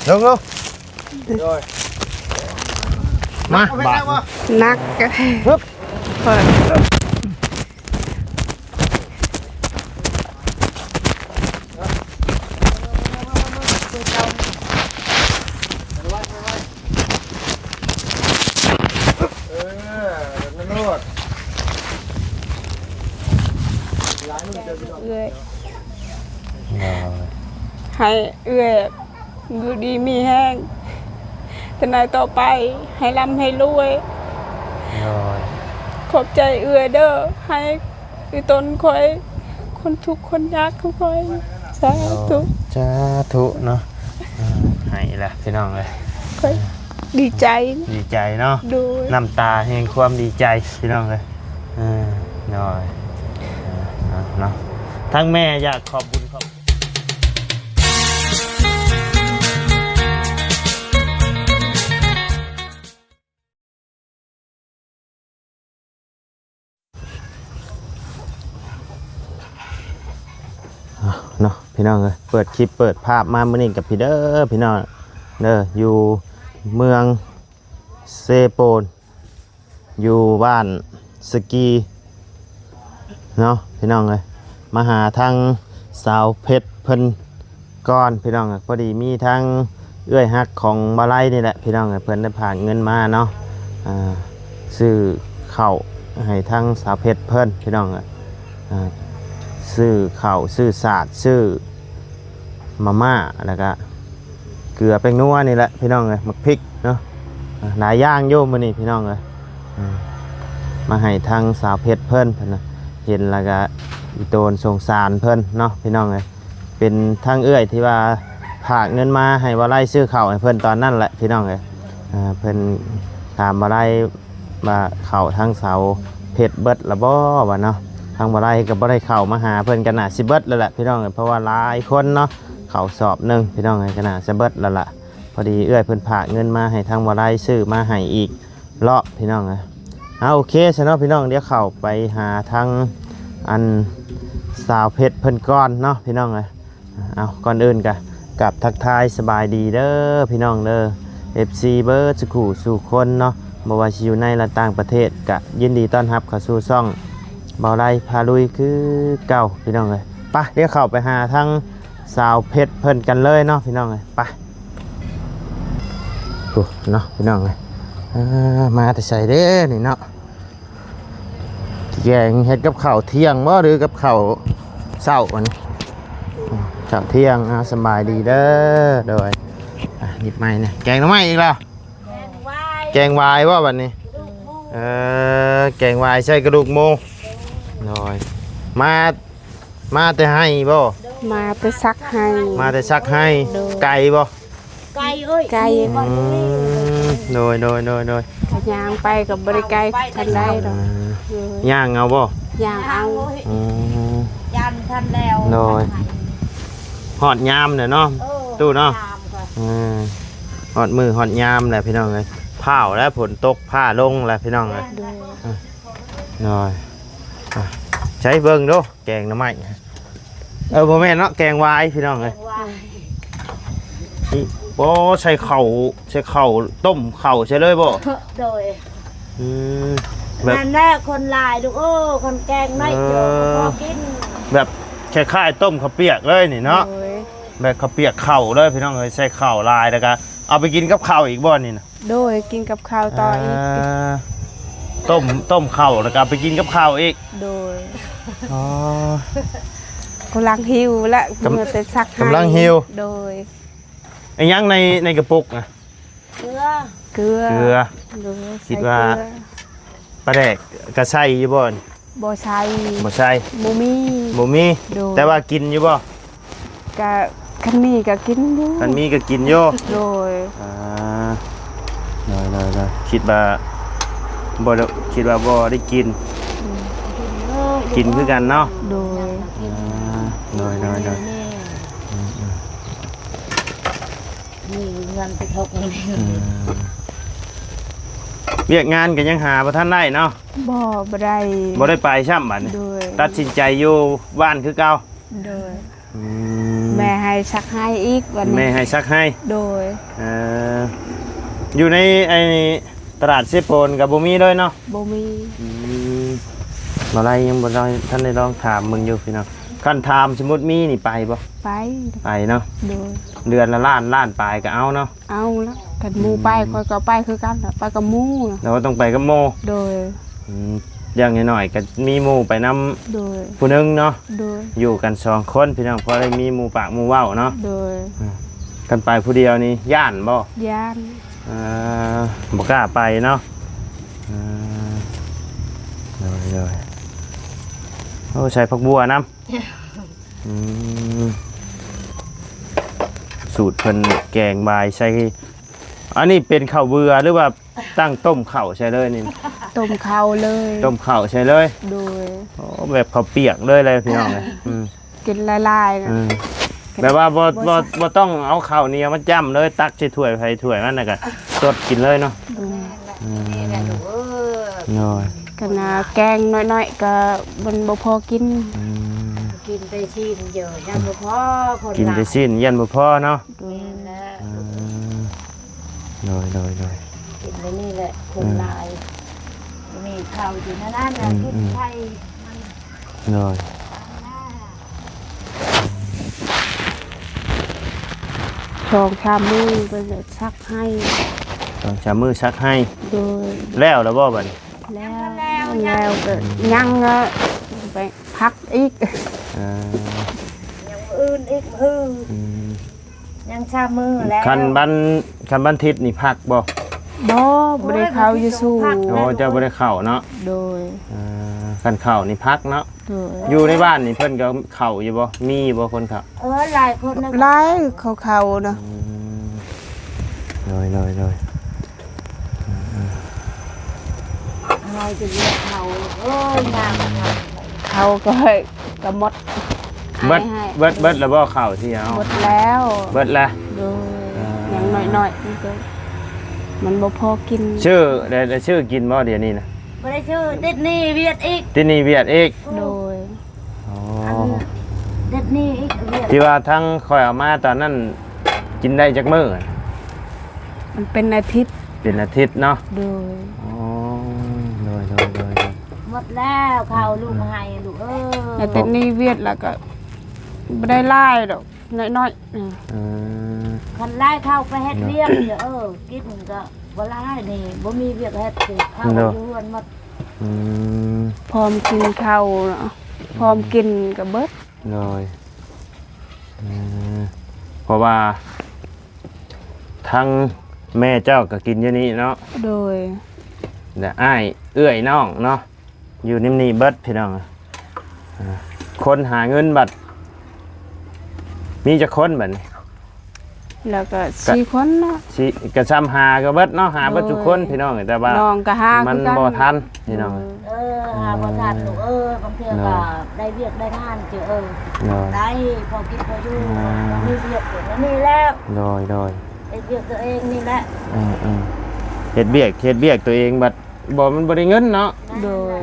ลงมาบาดนักกันปึ๊บเปิดเอื้อยให้เอื้อยดูดีมีแห้งแต่นายต่อไปให้ร่ำให้รวยขอบใจเอื้อยเด้อให้อีตนคอยคนทุกคนยากทุกคนสาธุเนาะให้ละพี่น้องเลยค่อยดีใจเนาะน้ำตาแห่งความดีใจพี่น้องเลยหน่อยเนาะทั้งแม่อยากขอบคุณเนาะพี่น้องเลยเปิดคลิปเปิดภาพมาเมื่อนี้กับพี่เด้อพี่น้องเด้ออยู่เมืองเซโปนอยู่บ้านสกีเนาะพี่น้องเลยมาหาทางสาวเพชรเพิ่นก้อนพี่น้องพอดีมีทางเอื้อยฮักของบาไลนี่แหละพี่น้องเพิ่นได้ผ่านเงินมาเนาะซื้อข้าวให้ทางสาวเพชรเพิ่นพี่น้องซื้อข้าวซื้อสาดซื้อมาม่าแล้วก็เกลือแป้งนัวนี่แหละพี่น้องเลยมักพริกเนาะหลายย่างโยมมานี่พี่น้องเลยมาให้ทางสาวเพชรเพิ่นนะเห็นแล้วก็โดนสงสารเพิ่นเนาะพี่น้องเลยเป็นทางเอื้อยที่ว่าฝากเงินมาให้ว่าไล่ซื้อข้าวให้เพิ่นตอนนั้นแหละพี่น้องเลยเพิ่นถามว่าไล่มาข้าวทางสาวเพชรเบิดละบ่วะเนาะทางบ่ได้กับบ่ได้เข้ามาหาเพิ่นกันน่ะสิเบิดแล้วแหละพี่น้องเพราะว่าหลายคนเนาะเข้าสอบนึงพี่น้องกันน่ะสิเบิดแล้วล่ะพอดีเอื้อยเพิ่นฝากเงินมาให้ทางบ่ได้ซื้อมาให้อีกเลาะพี่น้องโอเคซะเนาะพี่น้องเดี๋ยวเข้าไปหาทางอันสาวเพชรเพิ่นก่อนเนาะพี่น้องเอาก่อนอื่นก็กับทักทายสบายดีเด้อพี่น้องเด้อ FC เบิร์ดสู่คนเนาะบ่ว่าสิอยู่ในและต่างประเทศก็ยินดีต้อนรับเข้าสู่ช่องเบาไล่พาลุยคือเก่าพี่น้องเลยไปเดี๋ยวเข้าไปหาทั้งสาวเพชรเพิ่นกันเลยเนาะพี่น้องเลยไปดูเนาะพี่น้องเลยมาแต่ใส่เด้นี่เนาะแกงเฮ็ดกับข้าวเที่ยงบ่หรือกับข้าวเช้าวันนี้ข้าวเที่ยงสบายดีเด้อโดยหยิบไม้เนี่ยแกงหน่อไม้อีกแล้วแกงวายว่าวันนี้แกงวายใส่กระดูกหมูน้อยมาแต่ให้บ่มาแต่ซักให้ไก่บ่ไก่เอ้ยไก่โดยย่างไปกับบริไก่ทันได้หรอย่างเอาบ่ย่างเอายันทันแล้วโดยหอดยามเนี่ยเนาะตู้เนาะหอดมือหอดยามแหละพี่น้องเลยผ้าแล้วฝนตกผ้าลงแหละพี่น้องเลยน้อยใช้เบิ้งดูแกงน้ำมันพ่อแม่เนาะแกงวายพี่น้องเลยโอ้ใช้เข่าต้มเข่าใช่เลยบ่โดยแบบนั่นแหละคนลายดูคนแกงไม่เจอพอกินแบบคล้ายๆต้มข้าวเปียกเลยนี่เนาะแบบข้าวเปียกเข่าเลยพี่น้องเลยใช้เข่าลายแล้วก็เอาไปกินกับข้าวอีกบ่นี่นะโดยกินกับข้าวต่ออีกต้มข้าวแล้วก็ไปกินกับข้าวอีกโดยกำลังหิวและกำลังหิวโดยไอ้ยังในกระปุกนะเกลือคิดว่าปลาแดกกระไซอยู่บ่บ่ใช่บ่มีแต่ว่ากินอยู่บ่กะคันมีก็กินอยู่คันมีก็กินอยู่โดยคิดว่าบ่ได้กินคือกันเนาะโดยนี่เงินไปทกนี่เรียกงานกันยังหาบ่ทันได้เนาะบ่ได้ไปช่ำบัดนี้ตัดสินใจอยู่บ้านคือเก่าโดยแม่ให้ ชักให้อีกวัน แม่ นี้ ให้ซักให้ โดย เอ่ออยู่ในไอ้ตลาดเซโปนกับบ่มีเลยเนาะ บ่มี บ่ไรยังบ่ได้ท่านได้ลองถามมึงอยู่พี่น้องคันถามสมมุติมีนี่ไปบ่ ไป ไปเนาะ โดย เดือนละล้านปลายก็เอาเนาะ เอาละกันหมูไปคอยก็ไปคือกันล่ะไปกับหมูน่ะ เราก็ต้องไปกับโม โดย อย่างน้อยๆก็มีหมู่ไปนำ โดย ผู้หนึงเนาะ โดย อยู่กัน2คนพี่น้องพอได้มีหมู่ปากหมู่เว้าเนาะ โดย กันไปผู้เดียวนี่ย่านบ่ ย่าน บ่กล้าไปเนาะเลยโอ้ใส่ผักบัวน้ำสูตรเพิ่นแกงบายใส่อันนี้เป็นข้าวเบื่อหรือว่าตั้งต้มข้าวใช่เลยนี่ ต้มข้าวเลย ต้มข้าวใช่เลย โดย โอ้แบบข้าวเปียกเลยเลยพี่น้องเลย กินละลายๆนะ แบบว่าบ่ต้องเอาข้าวเหนียวมาจ้ำเลยตักใส่ถ้วยไผถ้วยมันน่ะก็สดกินเลยเนาะ นี่แหละลูกเอ้ย น้อย กันนะแกงน้อยๆก็มันบ่พอกิน กินไปชิมเยอะยังบ่พอคน กินไปสิ้นยันบ่พอเนาะ โดย น้อย กินไปนี่แหละคนหลายมีข้าวอยู่นั่นน่ะกินไทย น้อย ชองชามมือไปเลยซักให้ ต้องชามือซักให้ โดย แล้วบ่บัดนี้ แล้วก็ยังไปพักอีก ยังอื่นอีกยังชามือแล้ว คันบันทิศนี่พักบ่ บ่ได้เข้าอยู่สู่ โอ้เจ้าบ่ได้เข้าเนาะ โดย คันเข้านี่พักเนาะ โดย อยู่ในบ้านนี่เพิ่นก็เข้าอยู่บ่มีบ่คนเข้า หลายคนนะ ไล่เขาๆนะ น้อย อะไรจะเรียกเขางาม เขาก็ให้ก็หมด เบิด ให้ เบิดแล้วบ่เข้าที่เอา หมดแล้ว เบิดแล้ว โดยอย่างน้อยๆนี่ก็มันบ่พอกิน ชื่อได้ชื่อกินบ่เดี๋ยวนี้นะ ไม่ได้ชื่อเด็ดนี่เวียดอีก ที่นี่เวียดอีก โดย อ๋อ เด็ดนี่อีกเวียด ที่ว่าทั้งคอยเอามาตอนนั้นกินได้จักมื้อ มันเป็นอาทิตย์ เป็นอาทิตย์เนาะ โดย อ๋อโดย หมดแล้วข้าวลูกให้ลูกแต่นี่เวียดแล้วก็บ่ได้ไล่ดอกน้อยๆ คันไล่ข้าวไปเฮ็ดเวียกเดี๋ยวกินก็บ่ไล่นี่บ่มีเวียกเฮ็ดคือข้าวอยู่วันหมด พร้อมกินข้าวเนาะพร้อมกินกับเบิด เลยเพราะว่าทั้งแม่เจ้าก็กินอยู่นี่เนาะ โดย แต่อ้ายเอื้อยน้องเนาะอยู่นิ่มนี่เบิดพี่น้องคนหาเงินบัดมีจะคนบัดนี้ แล้วก็4คนเนาะ สิกระซ้ำหาก็เบิดเนาะหาเบิดทุกคนพี่น้องแต่ว่า น้องก็หา มัน คือกั บ่ทันพี่น้อง หาบ่ทันลูกบางเทื่อก็ได้เวียกได้งานเจอได้พอกินพออยู่มีเวียกอยู่นี่แล้ว โดย ไอ้เวียกตัวเองนี่แหละ เฮ็ดเบียกตัวเองบัดบ่มันบ่ได้เงินเนาะ โดย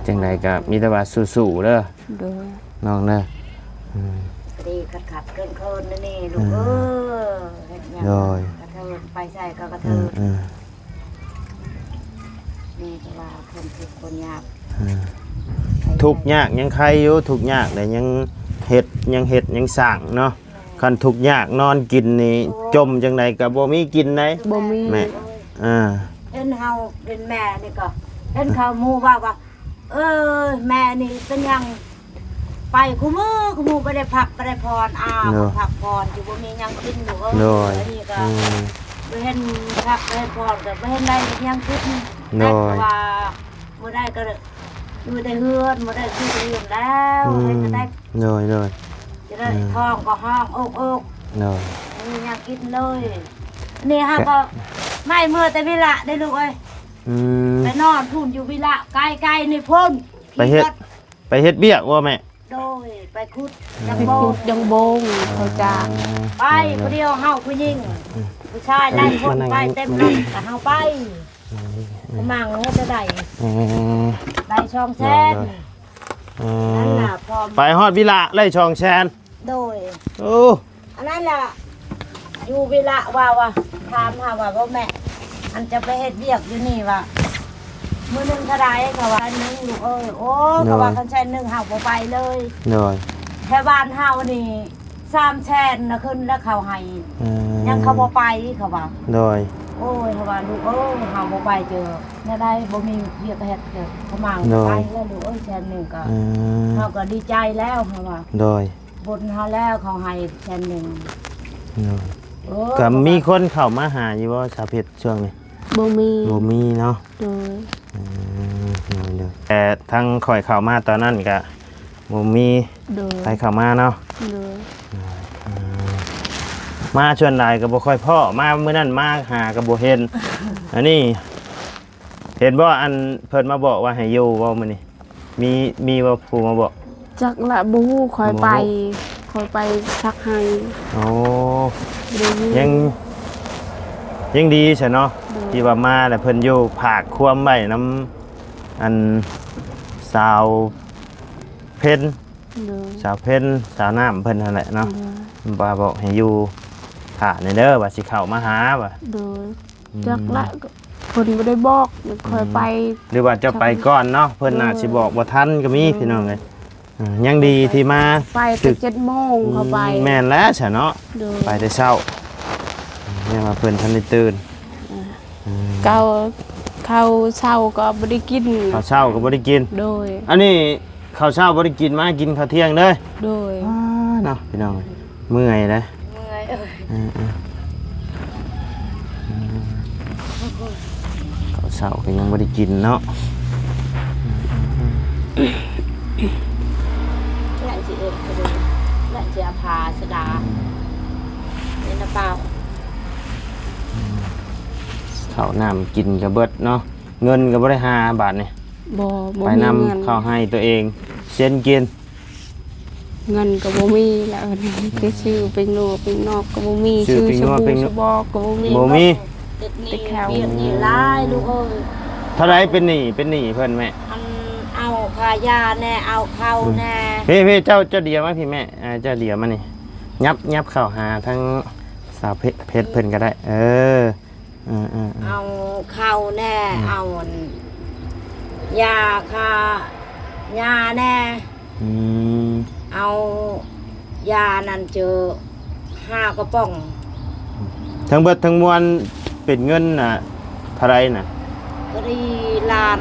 จังไดก็มีแต่ว่าสู้ๆเด้อ โดย น้องเด้อ ดีขัดเกินคนนี่ลูกเฮ็ดหยังกระเทินไปใส่ก็กระเทินนี่ก็ว่าคนทุกคนยาก ทุกข์ยากยังใครอยู่ทุกข์ยากแต่ยังเฮ็ดยังสร้างเนาะคันทุกข์ยากนอนกินนี่จมจังไดก็บ่มีกินได้ บ่มี แม่ เอ็นเฮาเป็นแม่นี่ก็เอ็นเขาหมู่ว่าแม่นี่เป็นยังไปคุมือไปได้พักไปได้พรพักพรอยู่บ่มียังกินอยู่นี่ก็ไปเห็นพักไปเห็นพรก็ไปเห็นได้ยังกินแต่ว่าบ่ได้ก็อยู่ได้เฮือนบ่ได้คือเฮือนแล้วเฮ็ดจะได้ โดย จะได้ท้องก็ห้องอก โดย มียังกินเลยนี่ฮะก็ไม่เมื่อแต่วิละได้ลูกเอ้ยไปนอนพุ่นอยู่วิละไกลๆนี่พุ่น ไปเฮ็ดเบี้ยกว่าแม่ โดยไปคุด ไปขุดยังบงเขาจ้าง ไปผู้เดียวเฮาผู้หญิงผู้ชายไล่คนไปเต็มรถแต่เฮาไปมั่งเฮ็ดได้ได้ช่องแซน นั่นล่ะพอ ไปฮอดวิละไล่ช่องแชน โดย โอ้ อันนั้นล่ะอยู่เวลาว่าถามหาว่าแม่อันจะไปเฮ็ดเวียกอยู่นี่ว่ามื้อนึงเท่าใดเขาว่านึงลูกเอ้ยโอ้เขาว่าคันแช่นึงเฮาบ่ไปเลย โดย แค่บ้านเฮานี่3แช่นน่ะขึ้นแล้วเขาให้ยังเขาบ่ไปเขาว่า โดย โอ้ยเขาว่าลูกเอ้ยเฮาบ่ไปเจอแม่ได้บ่มีเวียกเฮ็ดเด้อเขามาไปแล้วลูกเอ้ยแช่นนึงก็เฮาก็ดีใจแล้วเขาว่า โดย บุญเฮาแล้วเขาให้แช่นนึง โดยก็มีคนเข้ามาหาอยู่บ่สาวเพชรช่วงนี้ บ่มี บ่มีเนาะ โดย เดี๋ยวแต่ทั้งข่อยเข้ามาตอนนั้นก็บ่มี โดย ใครเข้ามาเนาะ โดย มาชวนหลายก็บ่ค่อยพ่อมามื้อนั้นมาหาก็บ่เห็น อันนี้เห็นบ่อันเพิ่นมาบอกว่าให้อยู่บ่มื้อนี้มีว่าผู้มาบอก จักละบ่ฮู้คอยไปซักให้ โอ้ บ่ได้ยิน ยังดีใช่เนาะ โดย ที่ว่ามาแล้วเพิ่นอยู่ภาคความไว้น้ำอันสาวเพิ่น โดย สาวเพิ่นสาวน้ำเพิ่นนั่นแหละเนาะ โดย บ่าบอกให้อยู่ถ่าในเด้อว่าสิเข้ามาหาว่า โดยจักละก็เพิ่นบ่ได้บอกคอยไป หรือว่าจะไปก่อนเนาะเพิ่นน่าสิบอกบ่ทันก็มีพี่น้องเอ้ยยังดีที่มา ไปแต่7:00 นเขาไป แม่นแล้วใช่เนาะ โดย ไปแต่เช้าเนี่ยมาเพิ่นทันได้ตื่น เกาข้าวเช้าก็บ่ได้กิน ข้าวเช้าก็บ่ได้กิน โดย อันนี้ข้าวเช้าบ่ได้กินมากินข้าวเที่ยงเด้อ โดย เนาะพี่น้องเมื่อยนะ เมื่อยข้าวเช้าก็ยังบ่ได้กินเนาะ และสิเอ็ดก็ดูและสิอาภาสดานี่นะเปล่า ข้าวน้ำกินก็เบิดเนาะเงินก็บ่ได้5 บาทนี่ บ่ ไป มี นำ เงิน ข้าวให้ตัวเองเช่นกิน เงินก็บ่มีแล้วคือชื่อเป็นโลเป็นนอกก็บ่มี ชื่อเป็น ส นัว บู่ เป็น สบอกก็บ่มี บ่มี เด็กนี่ ติดแถว เบียดนี่หลายลูกเอ้ย เท่าไรเป็นหนี้เพิ่นแม่ อันเอาพายาแน่เอาเข้าแน่ พี่เจ้าเดียวมาพี่แม่เจ้าเดียวมานี่ยับเข้าหาทั้งสาวเพชรเพิ่นก็ได้ เอาเข้าแน่เอาอันยาคายาแน่ อืม เอายานั่นเจอ5กระป๋อง ทั้งเบิดทั้งมวลเป็นเงินน่ะเท่าไรน่ะ กรีลาน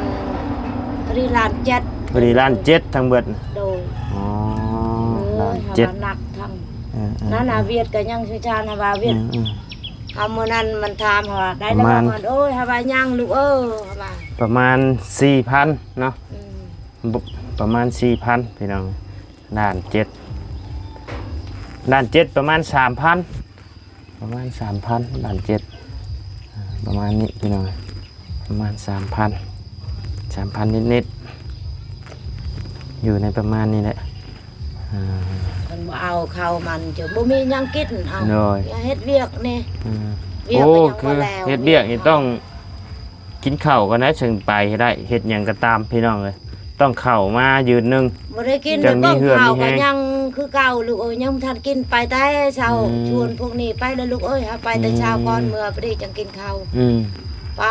เจ็ด พอดีล้านเจ็ดทั้งเบิดน่ะ โดย อ๋อ เอ ล้า อน เจ็ด หนักทั้ง เออ นั่นน่ะเวียดก็ยังชื่อชาญฮาบาเวียด เอามื้อนั้นมันถามว่าได้แล้วว่ามันโอ้ยฮาบายังลูกฮาบา ประมาณ 4,000 เนาะ ประมาณ 4,000 พี่น้องล้านเจ็ดประมาณ 3,000 ประมาณ 3,000ล้านเจ็ดประมาณนี้พี่น้องประมาณ 3,000 นิดๆอยู่ในประมาณนี้แหละ มันบ่เอาเข้ามันจะบ่มีหยังกินเอา โดย อย่าเฮ็ดเวียกนี่ เวียก โอ้ ก็ยัง คือ บ่แล้ว เฮ็ดเบี้ยกนี่ต้องกินข้าวกันนะถึงไปให้ได้เฮ็ดหยังก็ตามพี่น้องเลยต้องเข้ามายืนหนึง บ่ได้กิน จังมี เบิ่ง เหือ ข้าว มีแฮ ก็ ง ยังคือเก่าลูกเอ้ยยังบ่ทันกินไปแต่เช้า อืม ชวนพวกนี้ไปแล้วลูกเอ้ยหาไปแต่เช้าก่อนเมื่อบ่ได้จังกินข้าว อืม ไป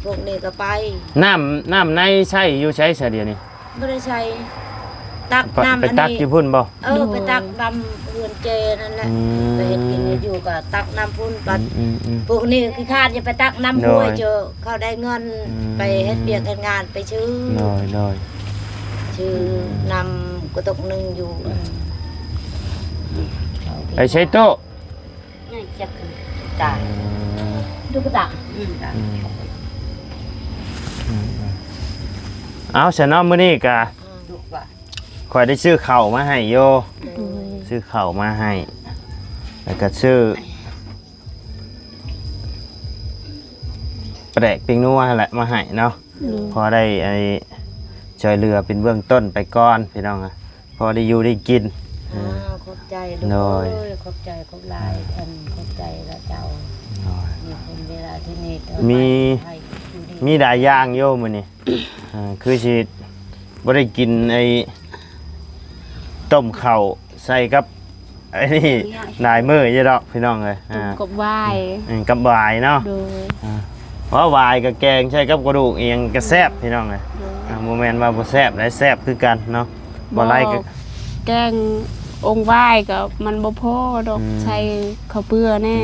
พวกนี้ก็ไป น้ำในใช้อยู่ใช้เสียเดียวนี่ บ่ได้ใช้ตักน้ำ ไป อัน ตัก นี้ อยู่พุ่นบ่ ไปตักน้ำเรือนเจนั่นแหละ อืม ไปเฮ็ดกินอยู่ก็ตักน้ำพุ่นปัด อืม พวกนี้คือคาดจะไปตักน้ำห้วย โดย เจอเขาได้เงิน อืม ไปเฮ็ดเบียกเฮ็ดงานไปชื่อ โดย ชื่อนำกุตกหนึ่งอยู่ ไปใช้โต๊ะ นี่จักตาดูกระตา เอาฉันเนาะมื้อนี้ก็ ดูกว่า ข่อยได้ซื้อข้าวมาให้โย โดย ซื้อข้าวมาให้แล้วก็ซื้อแปลกปิ้งนัวแหละมาให้เนาะ โดย พอได้ไอ้ช่วยเหลือเป็นเบื้องต้นไปก่อนพี่น้องอะพอได้อยู่ได้กิน ขอบใจดู โดย ขอบใจขอบลายท่านขอบใจแล้วเจ้ามีคนเวลาที่นี่ มีหลายอย่างโยมื้อนี้คือสิบ่ได้กินไอ้ ต้มข้าวใส่กับไอ้นี่นายมือเยอะดอกพี่น้องเลย ต้มกับวาย กับบายเนาะ โดย เพราะวายกับแกงใช่กับกระดูกเอียงก็แซ่บพี่น้องเลย โดย โมเมนต์ว่าบ่แซ่บได้แซ่บคือกันเนาะบ่ไล่ก็ แกงองค์ไหว้กับมันบ่พอดอกใช้ข้าวเปื้อแน่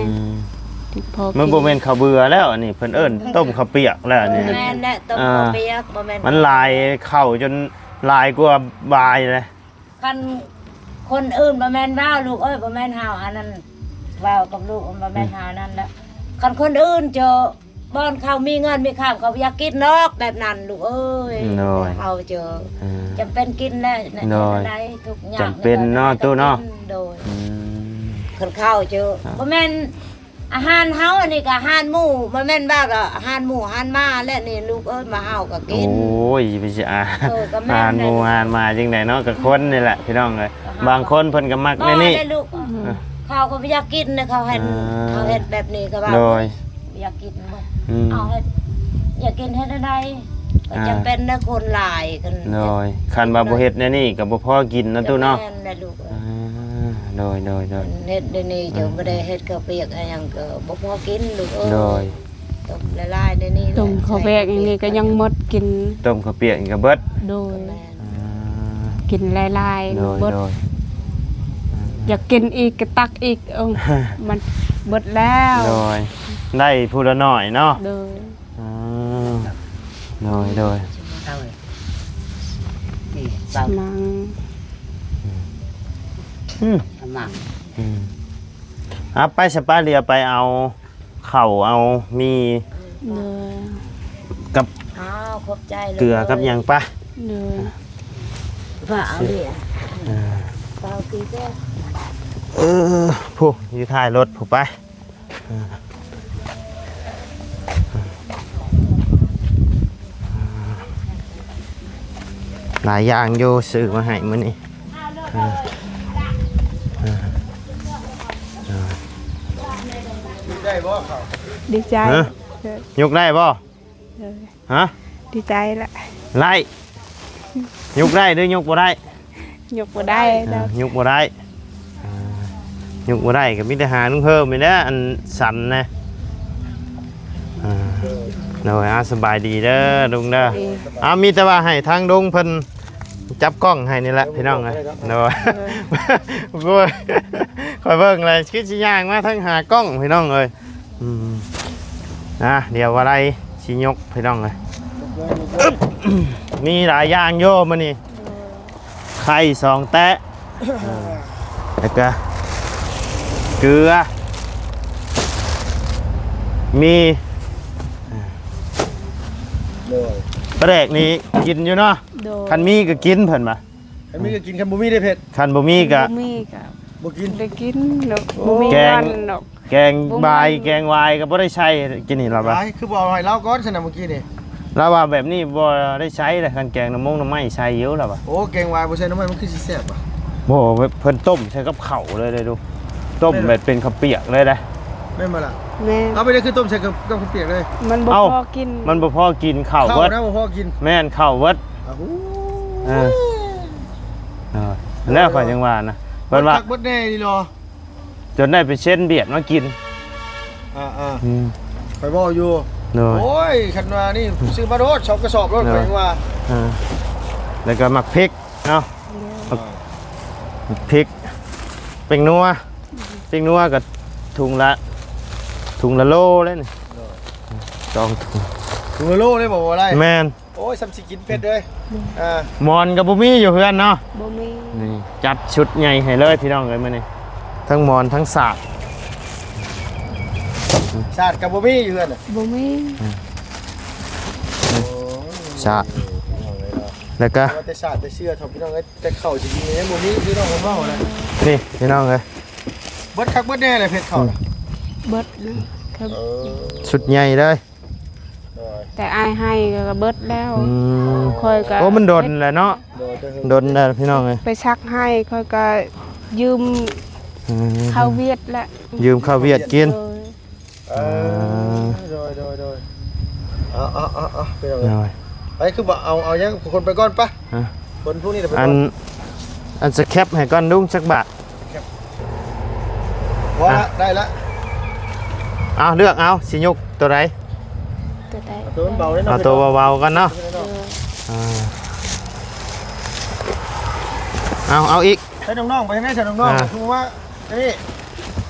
ที่พอ มันบ่แม่นข้าวเบื่อแล้วอันนี้เพิ่นเอิ้นต้มข้าวเปียกแล้วอันนี่ แม่นแหละต้มข้าวเปียกบ่แม่น มันลายเข้าจนลายกว่าบายเลย คันคนอื่นบ่แม่นว้าวลูกเอ้ยบ่แม่นหาวอันนั้นว้าวกับลูกบ่แม่นหาวนั่นแหละคันคนอื่นเจอบ้านเขามีเงินมีข้าวเขาอยากกินนอกแบบนั้นลูกเอ้ยเขาเจอจำเป็นกินแล้วได้ทุกอย่าง จำเป็นเนาะตู้เนาะ โดยคนข้าวเจอบ่แม่นอาหารเฮาอันนี้ก็อาหารหมู่บ่แม่นว่าก็อาหารหมู่อาหารม้าและนี่ลูกเอ้ยมาเฮาก็กิน โอ้ยไปสิอ่ะ ก็แม่น อ่านหมู่อ่านมาจังไดเนาะกับคนนี่แหละพี่น้องเอ้ยบางคนเพิ่นก็มักในนี่ ได้ลูกข้าวก็บ่อยากกินนะเขาเฮ็ดแบบนี้ก็ว่า โดย อยากกินบ่เอาเฮ็ดอยากกินเฮ็ดอะไรก็จำเป็นนะคนหลายกัน โดยคันว่าบ่เฮ็ดแนนี่ก็บ่พอกินนะตู้เนาะ แม่นะลูก โดย เฮ็ดเดี๋ยวนี้จะบ่ได้เฮ็ดข้าวเปียกอะไรหยังก็บ่พอกินลูกเอ้ย โดย ต้มละลายในนี้ ต้มข้าวแบกอย่างนี้ก็ยังหมดกิน ต้มข้าวเปียกก็เบิด โดย แม่น กินลาย โดย ๆเบิด โดย อยากกินอีกก็ตักอีกมันเบิดแล้ว โดยได้ผู้ละหน่อยเนาะ โดย โดย เอาเลยนี่ สมัง มัง ไปสปาเรียไปเอาเข่าเอามี โดย กับ อ้าวขอบใจเลย เกลือกับหยังปะ โดย ว่าเอาดิเปล่าตีแก้ ผู้อยู่ท้ายรถผู้ไปหลายอย่างโยซื้อมาให้มื้อนี้ ได้บ่เขา ดีใจ ฮะ ยกได้บ่ โดย ฮะ ดีใจละ ไล่ยกได้หรือยกบ่ได้ ยกบ่ได้แล้ว ยกบ่ได้ยกบ่ได้ก็มีแต่หานุ่งเพิ่มนี่นะอันสั่นนะโดยสบายดีเด้อลุงเด้อมีแต่ว่าให้ทางลุงเพิ่นจับกล้องให้นี่แหละพี่น้องเอ้ยโดยโอ้ยคอยเบิ่งเลยคิดสิย่างมาทั้งหากล้องพี่น้องเอ้ยเดี๋ยวอะไรสิยกพี่น้องเอ้ยมีหลายอย่างโยมื้อนี้ไข่2แตะแล้วก็เกลือมี เลย ปลาแดกนี่กินอยู่เนาะ โดย คันมีก็กินเพิ่นมา คันมีก็กินคันบ่มีได้เผ็ด คันบ่มีก็ บ่มีก็ บ่กิน ได้กินดอกบ่มี แกง เงินดอก แกงบายแกงวายก็บ่ได้ใช้กินนี่หรอ ห ปะ ลายคือบ่เอาให้เล่าก่อนซั่นน่ะเมื่อกี้นี่ แล้วว่าแบบนี้บ่ได้ใช้เลยคันแกงน้ำมงน้ำไม้ใช้เยอะแล้วปะ โอ้แกงวายบ่ใส่น้ำมันมันคือสิแซ่บอ่ะ บ่เพิ่นต้มใช้กับข้าวเลยดูต้มแบบเป็นข้าวเปียกเลยได้ แม่นบ่ล่ะ แม่ เอาไปเลยคือต้มใส่กับข้าวเปียกเลย มันบ่ เอ้า พอกิน มันบ่พอกินข้าว ข้าว เบิด นะบ่พอกิน แม่นข้าวเบิด อ้าว เออแล้วข่อยจังว่านะเพิ่นว่า คักบ่แน่นี่รอ จนได้ไปเช่นเบียดมากิน ข่อยบ่อยู่ เนาะ โอ้ยคันว่านี่ซื้อมาโดด2กระสอบรถข่อยว่า แล้วก็หมักพริกเนาะหมักพริกเป็นนัวกับถุงละโลเลยนี่จองถุง ถุงละโลเลยบ่ว่าไร แมน โอ้ยซ้ำสิกินเผ็ดเลย มอนกับบุมี่อยู่เพื่อนเนาะ บ่มี นี่จัดชุดใหญ่ให้เลยพี่น้องเลยมานี่ทั้งมอนทั้งสาก ชาติกับบ่มีอยู่นั่นน่ะ บ่มี สากแล้วก็ ว่าแต่ชาติแต่เชื่อเท่าพี่น้องเอ้ยแต่เข้าสิกินเนี่ยบ่มีพี่น้องผมเว้านะ นี่พี่น้องเลย เบิดคักเบิดแน่เลยเผ็ดเข้าน่ะ เบิดนะครับ ชุดใหญ่เลย แต่อายให้ก็เบิดแล้ว อืม ค่อยก็ โอ้มันโดนแหละเนาะ โดยแต่ โดนแล้วพี่น้องเลย ไปชักให้ค่อยก็ยืม อืม ข้าวเวียดละ ยืมข้าวเวียดกิน เออ โดยเอาพี่น้อง หน่อย ไปคือบ่เอายังคนไปก่อนปะ ฮะ คนพวกนี้เดี๋ยวไป อั ก่อน น อันจะแคปให้ก่อนดุ้งสักบาท พอละได้ละ เอาเลือกเอาสิยกตัวไหน ตัวใด ตัวมันเบาเลยเนาะ เอาตัวเบาๆกันเนาะเอาอีก ใช้น้องๆไปให้ใช้น้องๆคือว่านี่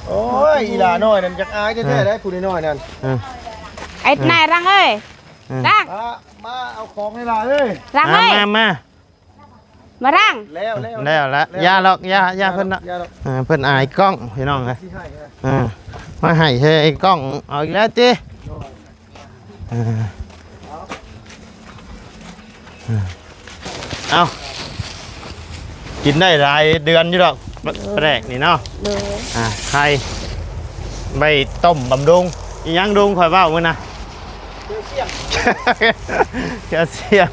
โอ้ยอีหลาน้อยนั่นจักอายแท้ๆได้ผู้น้อยนั่น ไอ้นายรังเอ้ยรัง มาเอาของให้หลาเอ้ย รังเอ้ย มา มารัง แล้ว แล้วย่าหรอกย่าเพิ่นเนาะเพิ่นอายกล้องพี่น้องเลยมาให้เฮ้ไอ้กล้องเอาอีกแล้วจิเอากินได้หลายเดือนอยู่ดอกแรกนี่เนาะ เลย ไข่ใบต้มบำรุงอีหยังดุงข่อยเว้ามื้อนะแคลเซียม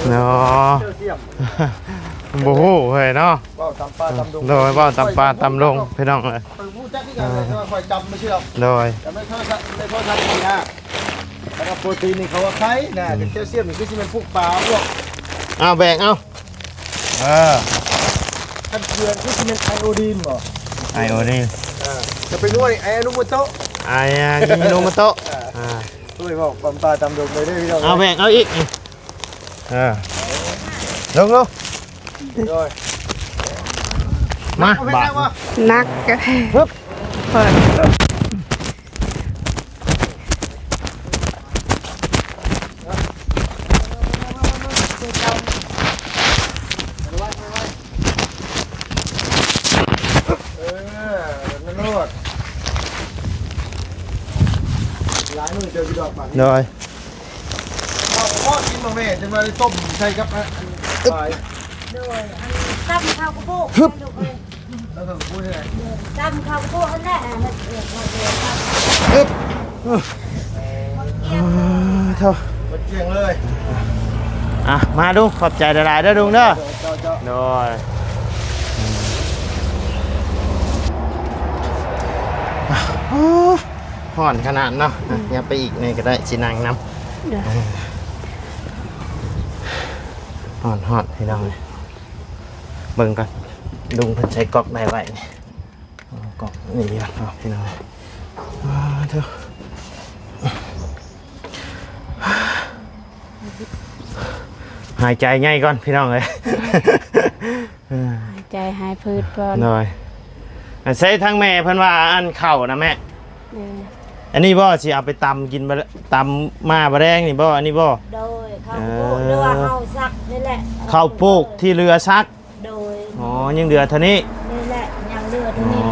เนาะบ่ฮู้เฮ้ยเนาะ เว้าตำปลาตำดง โดยเว้าตำปลาตำลงพี่น้องเลย ผู้จักที่กันเลยคอยจำไม่เชื่อ โดย แต่ไม่เท่านี่นะแล้วก็โปรตีนนี่เขาว่าไข่นะแต่แคลเซียมนี่คือที่มันพวกปลาพวก เอาแบ่งเอาเออ ขั้นเกลือคือที่มันไอโอดีนบ่ ไอโอนี่ จะไปนวดไออนุโมโตะ ไอ้กิโนโมโตะ ด้วยบอกตำปลาตำดงเลยได้พี่น้อง เอาแบ่งเอาอีกลงด้วย มา บา บา ท ท นัก ปึ๊บ เปิด นั่นนวดหลายมือเจอพี่ดอกบาท โดย พ่อกินมาแม่จะมาต้มใส่กับปลา ด้วยตั้มข้าวกระโปง แล้วก็พูดยังไง ตั้มข้าวกระโปงนั่นแหละ เท่า มันเจียงเลย มาดูขอบใจหลายๆเด้อดุงเด้อ เจ้า โดยห่อนขนาดเนาะอย่าไปอีกนี่ก็ได้สินางน้ำ เดี๋ยว ห่อนให้น้องเลยเบิ่งกันดุงเพิ่นใช้ก๊อกได้ไว้นี่ก๊อกนี่ครับพี่น้องเถอะหายใจง่ายก่อนพี่น้องเลย หายใจหายพืชก่อน หน่อยใช้ทั้งแม่เพิ่นว่าอันเข่านะแม่ เดี๋ยว อันนี้บ่สิเอาไปตำกินตำมาบะแดงนี่บ่อันนี้บ่ โดยข้าวกระโปงเรือเฮาซักนี่แหละ ข้าวปลูกที่เรือซัก โดย อ๋อยังเดือเท่านี้ นี่แหละยังเรือที่ อ๋อ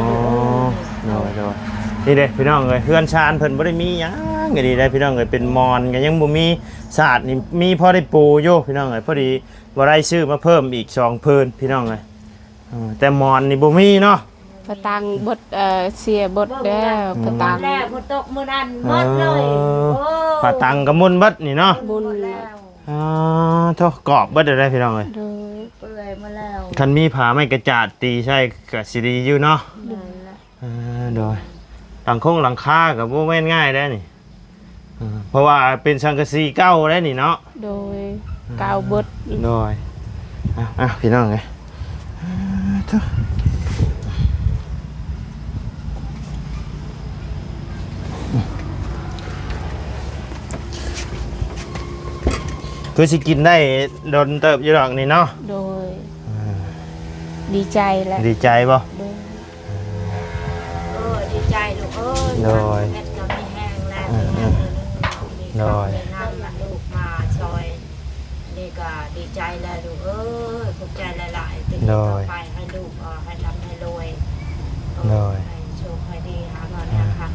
นี่โดยนี่เด้พี่น้องเอ้ยเฮือนชานเพิ่นบ่ได้มีหยังก็ดีได้พี่น้องเอ้ยเป็นมอนก็ยังบ่มีศาสตร์นี่มีพอได้ปูอยู่พี่น้องเอ้ยพอดีบ่ได้ซื้อมาเพิ่มอีก2พื้นพี่น้องเอ้ยแต่มอนนี่บ่มีเนาะ พระตังบดเสียบดแล้วพระตัง แรกฝนตกมื้อนั้นหมดเลย ปลาตังกระมุนเบิดนี่เนาะ บุญ แล้ว โทษกรอบเบิดได้พี่น้องเอ้ย โดย เปื่อยมาแล้ว คันมีผาไม้กระจาดตีใช่ก็สิดีอยู่เนาะ นั่นแหละ โดยหลังคงหลังคากับบ่แม่นง่ายได้นี่เพราะว่าเป็นสังกะสีเก่าได้นี่เนาะ โดยกาวบด โดยพี่น้องไงคือสิกินได้โดนเติบอยู่ดอกนี่เนาะ โดยดีใจแหละ ดีใจบ่ โดย ดีใจลูกเอ้ย โดย แม่ก็มีแห้งแล้ว โดย น้ำลูกมาซอยนี่ก็ดีใจแล้วลูกเอ้ยขอบใจหลายๆเป็นต่อไปให้ลูกให้ร่ำให้รวยให้โชคให้ดีหาเงินนะคะ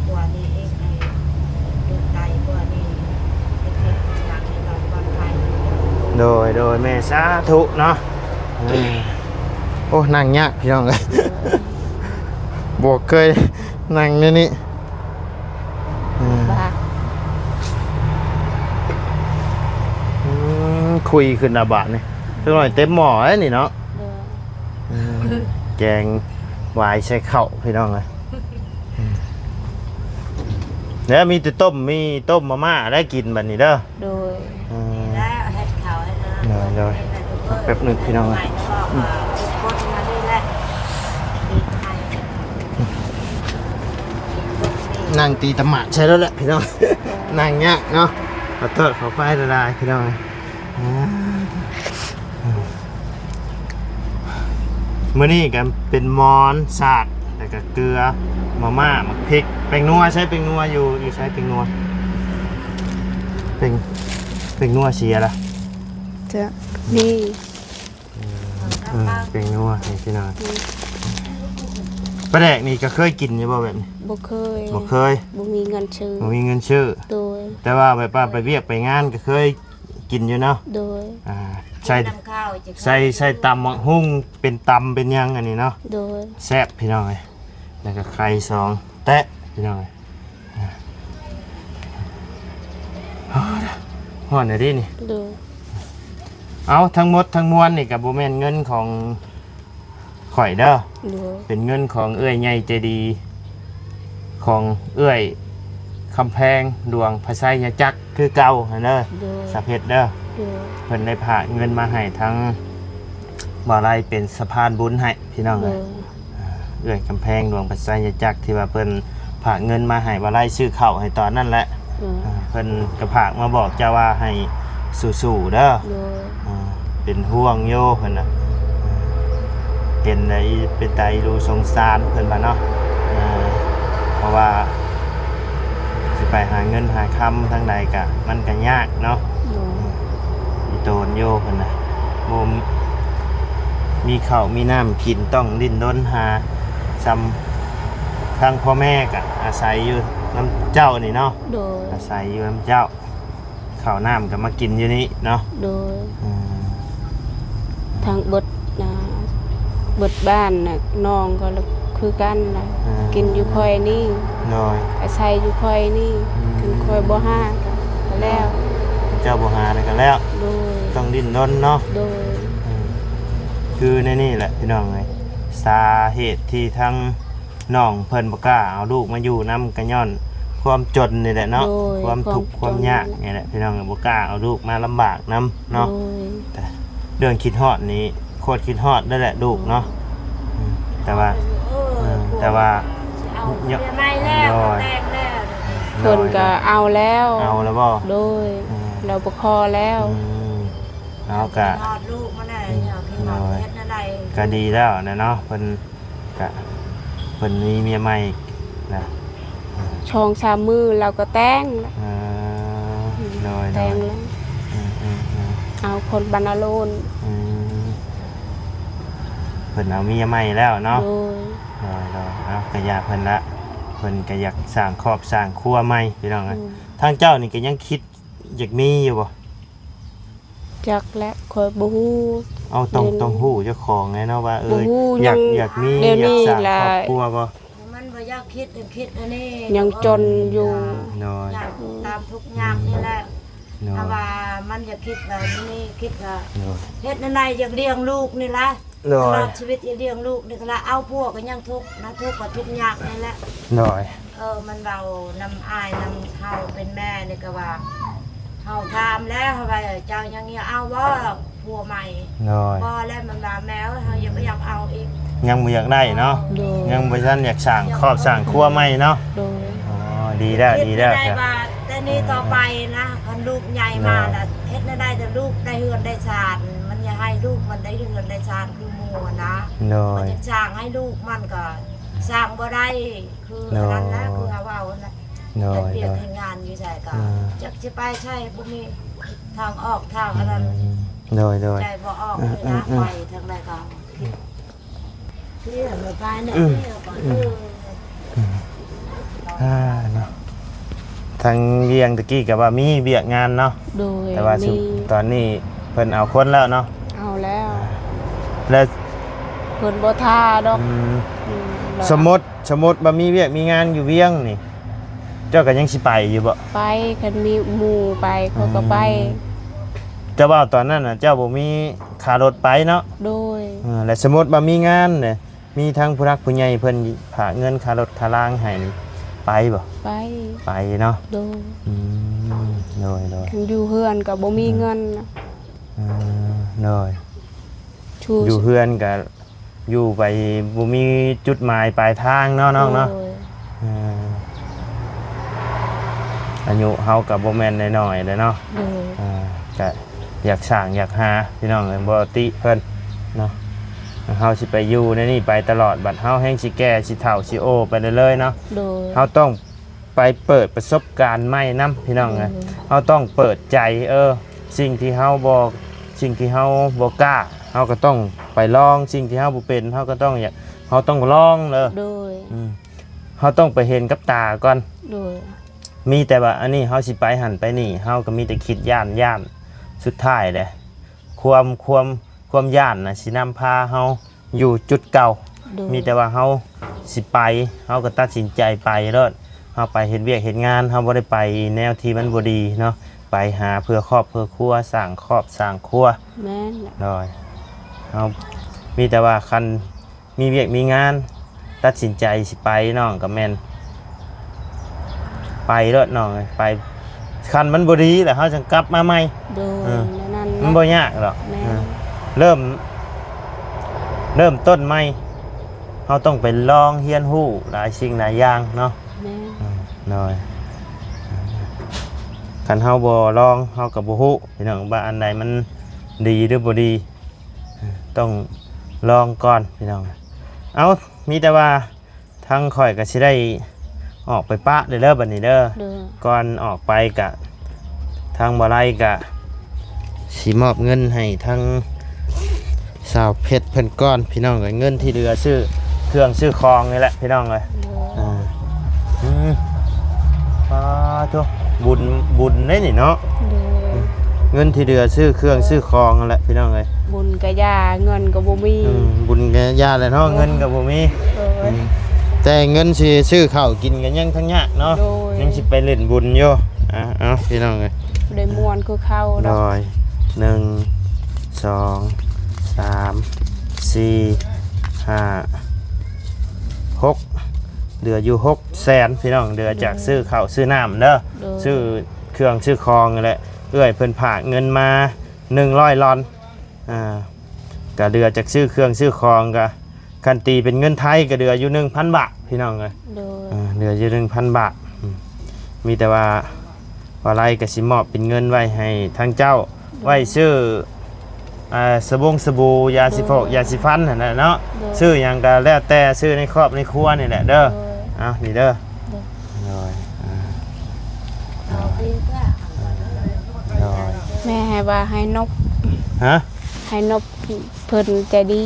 กว่านี้เองให้ลูกไตกว่านี้เป็นเรื่องอย่างให้เราปลอดภัย โดยแม่สาธุเนาะโอ้นั่งยากพี่น้องเลยบวกเคยนั่งนี่ บ้า คุยขึ้นอาบะนี่ทุกหน่อยเต็มหม้อไอ้นี่เนาะ โดย แกงวายใช้ข้าวพี่น้องเลยแล้วมีแต่ต้มมีต้มมาม่าได้กินแบบนี้เด้อ โดย แล้วให้เขาให้นะ โดย แป๊บหนึงพี่น้อง ให เอ้ ม่ ย แล้วก็คนมานี่แหละดีให้ นั่งตีตะหมาดใช่แล้วแหละพี่น้อง นั่งยากเนาะขอโทษขอไปละลายพี่น้องมื้อนี้กันเป็นมอนสาดแล้วก็เกลือมาม่ามักพริกแป้งนัวใช้แป้งนัวอยู่ใช้แป้งนัวแป้งนัวเสียละ จะนี่ แป้งนัวนี่พี่น้องปลาแดกนี่ก็เคยกินอยู่บ่แบบนี้ บ่เคย บ่เคย บ่มีเงินซื้อ บ่มีเงินซื้อ โดย แต่ว่าแบบว่าไปเวียกไปงานก็เคยกินอยู่เนาะ โดย ใส่ น้ำข้าวจะ ใส่ตำมะฮุ่งเป็นตำเป็นหยังอันนี้เนาะ โดย แซ่บพี่น้องเอ้ยแล้วก็ไข่สองแตะพี่น้องเอ้ยฮ้อนได้ดินี่ โดย เอาทั้งหมดทั้งมวลนี่ก็บ่แม่นเงินของข่อยเด้อ โดย เป็นเงินของเอื้อยใหญ่ใจดีของเอื้อยคำแพงดวงพระไสยจักรคือเก่าหั่นเด้อ โดย สะเพชรเด้อ โดย เพิ่นได้พาเงินมาให้ทั้งบ่อไรเป็นสะพานบุญให้พี่น้อง โด เอ้ ย ยเอื้อยคำแพงดวงพระไสยจักรที่ว่าเพิ่นพาเงินมาให้บ่อไรซื้อข้าวให้ตอนนั้นแหละ โดย เพิ่นก็พากมาบอกเจ้าว่าให้สู้ๆเด้อ โดย เป็นห่วงโยเพิ่นน่ะเห็นได้เป็นใจดูสงสารเพิ่นว่าเนาะเพราะว่าสิไปหาเงินหาคำทางใดก็มันก็ยากเนาะ โดย อีโตนโยเพิ่นน่ะบ่มีข้าวมีน้ำกินต้องดิ้นรนหาซ้ำทางพ่อแม่ก็อาศัยอยู่น้ำเจ้านี่เนาะ โดย อาศัยอยู่น้ำเจ้าข้าวน้ำก็มากินอยู่นี่เนาะ โดย อืม ทางบดนะบดบ้านน่ะน้องก็คือกันนะกินอยู่คอยนี่ น้อย อาศัยอยู่คอยนี่กินคอยบ่ห้าก็แล้ว เจ้าบ่หาได้กันแล้ว โดย ต้องดิ้นรนเนาะ โดย คือในนี่แหละพี่น้องเอ้ยสาเหตุที่ทั้งน้องเพิ่นบ่กล้าเอาลูกมาอยู่นำกันย้อนความจนนี่แหละเนาะความทุกข์ความยากนี่แหละพี่น้องบ่กล้าเอาลูกมาลำบากนํเนาะ โดย แต่เรื่องคิดฮอดนี้โคตรคิดฮอดได้แหละลูกเนาะแต่ว่าแต่ว่า เอาเมียไม่แล้วแตกแล้ว เพิ่นก็เอาแล้ว เอาแล้วบ่ โดยเราบ่คอแล้ว เอาก็ นอดลูกมาได้เอาขึ้นมาเฮ็ดอะไร ก็ดีแล้วนะเนาะเพิ่นก็เพิ่นมีเมียใหม่นะ ช่องสามมือเราก็แต่ง น้อย แต่งแล้วเอาคนบรรณโลน เพิ่นเอาเมียใหม่แล้วเนาะ โดย น้อยเอาก็อยากเพิ่นละเพิ่นก็อยากสร้างครอบสร้างครัวใหม่พี่น้องนะทางเจ้านี่ก็ยังคิดอยากมีอยู่บ่ จักและคอยบ่ฮู้ เอาต้องฮู้เจ้าของไงเนาะว่าบ่ฮู้ อยาก ยัง อยากมี เดี๋ยว อยาก นี้ สร้าง ล่ะ ครอบครัวบ่ มันบ่อยากคิดอันนี้ ยังจนอยู่ น้อย อยากตามทุกอย่างนี่แหละ น้อ ถ้าย ว่ามันอยากคิดแบบนี้คิดว่า น้อย เฮ็ดอะไรอยากเลี้ยงลูกนี่ละ น้อ ตล ย อดชีวิตอยากเลี้ยงลูกนี่ก็ละเอาพวกก็ยังทุกข์นะทุกข์ก็ทุกข์ยากนี่แหละ น้อย มันเรานำอายนำเฮาเป็นแม่นี่ก็ว่าเฮาถามแล้วเฮาว่าเจ้ายังเอาบ่ผัวใหม่ น้อย บ่แล้วมันว่าแมวเฮายังบ่อยากเอาอีก ยังบ่อยากได้เนาะ โดย ยังบ่ทันอยากสร้างครอบสร้างครัวใหม่เนาะ โดย อ๋อดีแล้วดีแล้ว คิ ค ได้ รับ ว่าแต่นี่ต่อไปนะคันลูกใหญ่มาน่ะเฮ็ดได้แต่ลูกได้เฮือนได้ชานมันอย่าให้ลูกมันได้เฮือนได้ชานคือหมู่อะนะ น้อ มัน ย จะสร้างให้ลูกมันก็สร้างบ่ได้คืออันนั้นนะคือเขาเอานะ น้อย เปลี่ยน น้อย ให้งานอยู่ใส่ก็ อืม จักสิไปใช่บ่มีทางออกทางอะไร น้อยน้อย ใจบ่ออกเลยนะไปทางใดก็เรียกไปเนี่ยเรียกก่อนเนาะทางเวียงตะกี้ก็ว่ามีเบียกงานเนาะ โดย แต่ว่า มี ตอนนี้เพิ่นเอาคนแล้วเนาะ เอาแล้ว แล้ว เพิ่นบ่ท่าดอก สมมติว่ามีเวียกมีงานอยู่เวียงนี่ เจ้าก็ยังสิไปอยู่บ่ ไปคันมีหมู่ไปเขาก็ไป เจ้าว่าตอนนั้นน่ะเจ้าบ่มีค่ารถไปเนาะ โดย และสมมติว่ามีงานเนี่ยมีทั้งผู้รักผู้ใหญ่เพิ่นฝากเงินค่ารถค่ารางให้นี่ไปบ่ ไป ไปเนาะ โดย โดย คันอยู่เฮือนก็บ่มีเงินนะ โดย ชู อยู่เฮือนก็อยู่ไปบ่มีจุดหมายปลายทางเนาะน้องเนาะ โดย อายุเฮากับบ่แม่นน้อยๆเลยเนาะ โดย ก็อยากสร้างอยากหาพี่น้องเลยบ่ติเพิ่นเนาะเฮาสิไปอยู่ในนี่ไปตลอดบัดเฮาแฮงสิแก่สิเฒ่าสิโอไปเรื่อยๆเนาะ โดย เฮาต้องไปเปิดประสบการณ์ใหม่นํพี่น้องเลยเฮาต้องเปิดใจสิ่งที่เฮาบ่สิ่งที่เฮาบ่กล้าเฮาก็ต้องไปลองสิ่งที่เฮาบ่เป็นเฮาก็ต้องเฮาต้องลองเด้อ โดย เฮาต้องไปเห็นกับตาก่อน โดย มีแต่ว่าอันนี้เฮาสิไปหันไปนี่เฮาก็มีแต่คิดย่านสุดท้ายเด้ความย่านน่ะสินำพาเฮาอยู่จุดเก่า โดย มีแต่ว่าเฮาสิไปเฮาก็ตัดสินใจไปเด้อเฮาไปเฮ็ดเวียกเฮ็ดงานเฮาบ่ได้ไปแนวที่มันบ่ดีเนาะไปหาเพื่อครอบเพื่อครัวสร้างครอบสร้างครัว แม่นแหละ ดอยเฮามีแต่ว่าคันมีเวียกมีงานตัดสินใจสิไปน้องก็แม่นไปเด้อน้องเอ้ยไปคันมันบ่ดีแล้วเฮาจังกลับมาใหม่ โดยนั่น มันบ่ยากหรอก แม่ เริ่มต้นใหม่เฮาต้องไปลองเรียนรู้หลายสิ่งหลายอย่างเนาะ แม่ น้อยคันเฮาบ่ลองเฮาก็บ่ฮู้พี่น้องว่าอันใดมันดีหรือบ่ดีต้องลองก่อนพี่น้องเอามีแต่ว่าทางข่อยก็สิได้ออกไปปะเด้อบัดนี้เด้อ โดย ก่อนออกไปกะทางบ่ไรกะสิมอบเงินให้ทางสาวเพชรเพิ่นก้อนพี่น้องก็เงินที่เหลือซื้อเครื่องซื้อของนี่แหละพี่น้องเลย โดย ทุกบุญได้นี่เนาะ โดย เงินที่เหลือซื้อเครื่องซื้อของนั่นแหละพี่น้องเลย บุญกะยาเงินก็บ่มี บุญแกยาเลยเนาะเงินกับบ่มี โดย แต่เงินสิซื้อข้าวกินกันยังทั้งยากเนาะ โดย ยังสิไปเล่นบุญอยู่เอาพี่น้องเลย ได้ม่วนคือเข้า ด เนาะ อย1 2 3 4 5 6เหลืออยู่600,000พี่น้องเหลือจากซื้อข้าวซื้อน้ำเด้อซื้อเครื่องซื้อของนั่นแหละเอื้อยเพิ่นฝากเงินมา100ลอนก็เหลือจากซื้อเครื่องซื้อของก็คันตีเป็นเงินไทยก็เหลืออยู่ 1,000 บาทพี่น้องเอ้ย โดย เหลืออยู่ 1,000 บาทมีแต่ว่าอะไรก็สิมอบเป็นเงินไว้ให้ทางเจ้าไว้ซื้อสบู่ยาสีฟอกยาสีฟันนั่นแหละเนาะซื้อหยังก็แล้วแต่ซื้อในครอบในครัวนี่แหละเด้อ โดย เอานี่เด้อ โดย โดย เอาดีก็ โดย แม่ให้ว่าให้นบ ฮะ ให้นบเพิ่นใจดี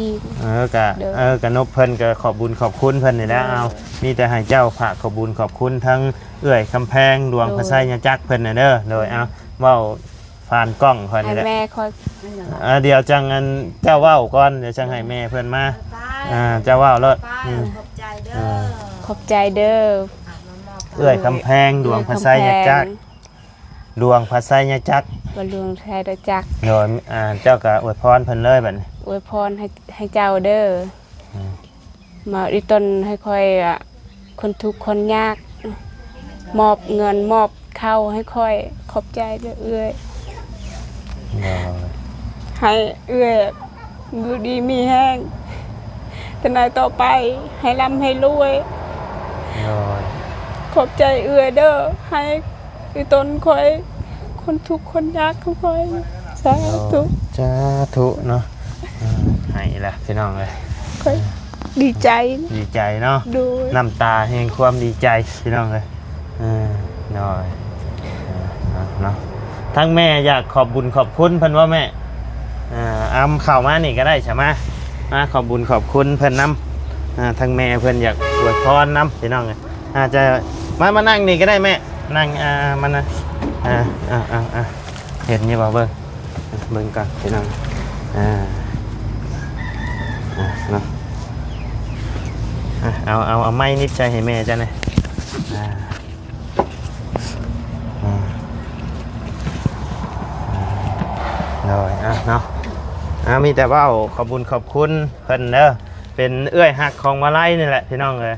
กะนบเพิ่นก็ขอบบุญขอบคุณเพิ่นนี่แหละเอามีแต่ให้เจ้าฝากขอบบุญขอบคุณทั้งเอื้อยคำแพงดวงพระไสยจักรเพิ่นน่ะเด้อโดยเอาเว้าผ่านกล้องเพิ่น ให้ นี่แหละ แม่คอย เดี๋ยวจังอันเจ้าเว้าก่อนเดี๋ยวจังให้แม่เพิ่นมา ไป เจ้าเว้าเลิศ ไปขอบใจเด้อ ขอบใจเด้อ เอื้อยคำแพงดวงพระไสยจักรดวงพระไสยจักร บรรลุงไทยได้จัก โดยเจ้าก็อวยพรเพิ่นเลยบัดนี้ อวยพรให้เจ้าเด้อมาอีต้นให้ค่อยคนทุกข์คนยาก มอบเงินมอบข้าวให้ค่อยขอบใจเด้อเอื้อย โดย ให้เอื้อยอยู่ดีมีแห้งแต่นายต่อไปให้ร่ำให้รวย โดย ขอบใจเอื้อยเด้อให้อีต้นค่อยคนทุกข์คนยากเขาค่อยสาธุ สาธุเนาะให้ละพี่น้องเลย ค่อยดีใจ ดีใจเนาะ ดู น้ำตาแห่งความดีใจพี่น้องเลยน้อยเนาะทั้งแม่อยากขอบบุญขอบคุณเพิ่นว่าแม่อ้ำเข้ามานี่ก็ได้ใช่ไหมมาขอบบุญขอบคุณเพิ่นนำทั้งแม่เพิ่นอยากอวยพรนำพี่น้องเลยอาจจะมานั่งนี่ก็ได้แม่นั่งมันนะเห็นนี่บ่เบิ่งก่อนพี่น้องเนาะเอาไม้นิดใจให้แม่จ้ะเนี่ยเลยเนาะมีแต่ว่าขอบคุญขอบคุณเพิ่นเด้อเป็นเอื้อยหักของมาไล่นี่แหละพี่น้องเลย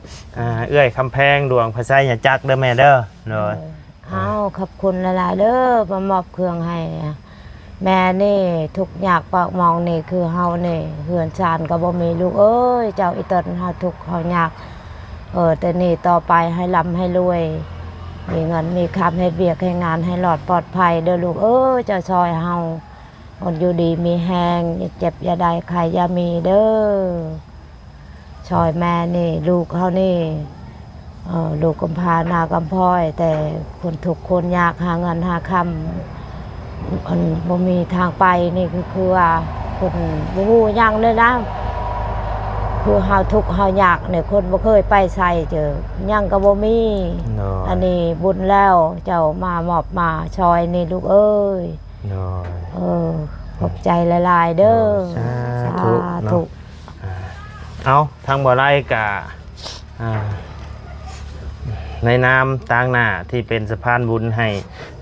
เอื้อยคำแพงดวงพระไสยจักรเด้อแม่เด้อเลย เอาขอบคุณหลายๆเด้อมามอบเครื่องให้ แม่นี่ทุกข์ยากปากมองนี่คือเฮานี่เฮือนชานก็บ่มีลูกเอ้ยเจ้าอีตนเฮาทุกข์เฮายากแต่นี่ต่อไปให้ร่ำให้รวยมีเงินมีคำให้เบียกให้งานให้หลอดปลอดภัยเด้อลูกเอ้ยเจ้าซอยเฮาคนอยู่ดีมีแหงอย่าเจ็บอย่าได้ใครอย่ามีเด้อซอยแม่นี่ลูกเขานี่ลูกกำพร้าหน้ากำพร้อย แต่คนทุกข์คนยากหาเงินหาคำมันบ่มีทางไปนี่คือว่าคนบ่ฮู้หยังเลยนะคือเฮาทุกข์เฮายากเนี่ยคนบ่เคยไปใส่เจอหยังก็บ่มี โดย อันนี้บุญแล้วเจ้ามามอบมาชอยนี่ลูกเอ้ย โดย ขอบใจหลายๆเด้อ สาธุเนาะ เอาทางบ่อไร่กะในนามต่างหน้าที่เป็นสะพานบุญให้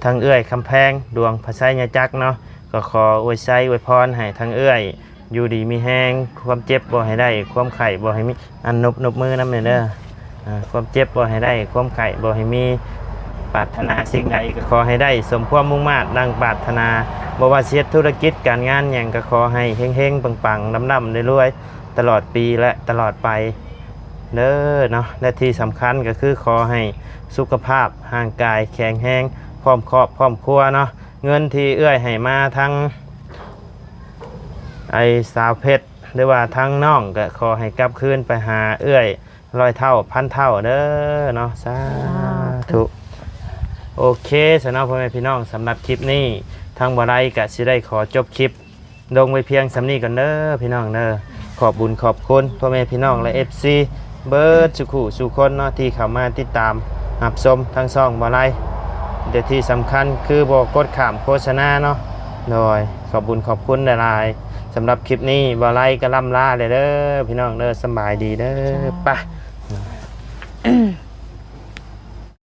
ทางเอื้อยคำแพงดวงพระไชยจักรเนาะก็ขออวยชัยอวยพรให้ทางเอื้อยอยู่ดีมีแห้งความเจ็บบ่ให้ได้ความไข่บ่ให้มีอันนบมือนำเด้อความเจ็บบ่ให้ได้ความไข่บ่ให้มีปรารถนาสิ่งใดก็ขอให้ได้สมความมุ่งมา่ดังปรารถนาบ่ว่าเสียธุรกิจการงานหยังก็ขอให้เฮงๆปังๆดำๆรวยๆตลอดปีและตลอดไปเด้อเนาะและที่สำคัญก็คือขอให้สุขภาพร่างกายแข็งแรงพร้อมครอบพร้อมครัวเนาะเงินที่เอื้อยให้มาทั้งไอ้สาวเพชรหรือว่าทั้งน้องก็ขอให้กลับคืนไปหาเอื้อย100 เท่าพันเท่าเด้อเนาะสาธุโอเคสำหรับพ่อแม่พี่น้องสำหรับคลิปนี้ทางบ่ได้ก็สิได้ขอจบคลิปลงไว้เพียงสำนี้ก่อนเด้อพี่น้องเด้อขอบบุญขอบคุณพ่อแม่พี่น้องและ FC เบิร์ดสุขุสุคนเนาะที่เข้ามาติดตามรับชมทั้งช่องบ่ได้เดี๋ยวที่สำคัญคือบ่กดข้ามโฆษณาเนาะโดยขอบบุญขอบคุณหลายๆสำหรับคลิปนี้บ่ได้ก็ล่ำลาเลยเด้อพี่น้องเด้อสบายดีเด้อไป